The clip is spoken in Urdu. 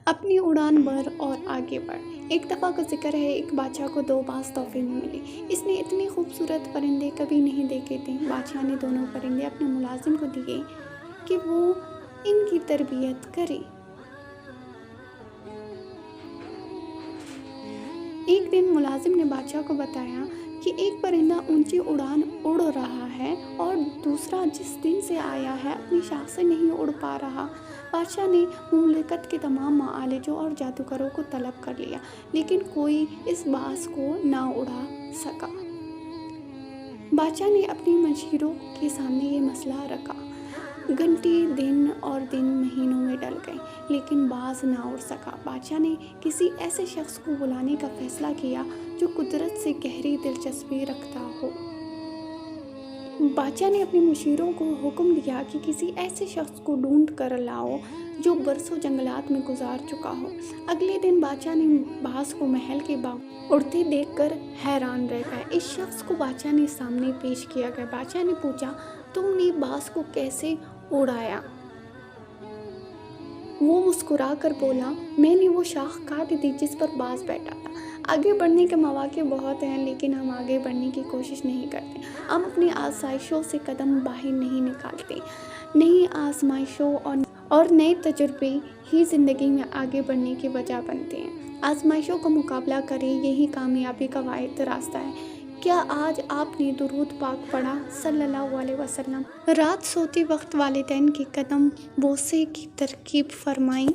اپنی اڑان بھر اور آگے بڑھ۔ ایک دفعہ کا ذکر ہے، ایک بادشاہ کو 2 باز تحفے میں ملے۔ اس نے اتنے خوبصورت پرندے کبھی نہیں دیکھے تھے۔ بادشاہ نے دونوں پرندے اپنے ملازم کو دیے کہ وہ ان کی تربیت کرے۔ ایک دن ملازم نے بادشاہ کو بتایا کہ ایک پرندہ اونچی اڑان اڑ رہا ہے اور دوسرا جس دن سے آیا ہے اپنی شاخ سے نہیں اڑ پا رہا۔ بادشاہ نے مملکت کے تمام معالجوں اور جادوگروں کو طلب کر لیا، لیکن کوئی اس باز کو نہ اڑا سکا۔ بادشاہ نے اپنی مشیروں کے سامنے یہ مسئلہ رکھا۔ گھنٹے دن اور دن مہینوں میں ڈل گئے، لیکن باز نہ اڑ سکا۔ بادشاہ نے کسی ایسے شخص کو بلانے کا فیصلہ کیا جو قدرت سے گہری دلچسپی رکھتا ہو۔ بادشاہ نے اپنے مشیروں کو حکم دیا کہ کسی ایسے شخص کو ڈھونڈ کر لاؤ جو برسوں جنگلات میں گزار چکا ہو۔ اگلے دن بادشاہ نے باز کو محل کے باغ اڑتے دیکھ کر حیران رہ گئے۔ اس شخص کو بادشاہ نے سامنے پیش کیا گیا۔ بادشاہ نے پوچھا، تم نے باز کو کیسے اڑایا؟ وہ مسکرا کر بولا، میں نے وہ شاخ کاٹ دی جس پر باز بیٹھا تھا۔ آگے بڑھنے کے مواقع بہت ہیں، لیکن ہم آگے بڑھنے کی کوشش نہیں کرتے۔ ہم اپنی آسائشوں سے قدم باہر نہیں نکالتے۔ نئی آزمائشوں اور نئے تجربے ہی زندگی میں آگے بڑھنے کی وجہ بنتے ہیں۔ آزمائشوں کا مقابلہ کریں، یہی کامیابی کا واحد راستہ ہے۔ کیا آج آپ نے درود پاک پڑھا صلی اللہ علیہ وسلم؟ رات سوتے وقت والدین کے قدم بوسے کی ترغیب فرمائیں۔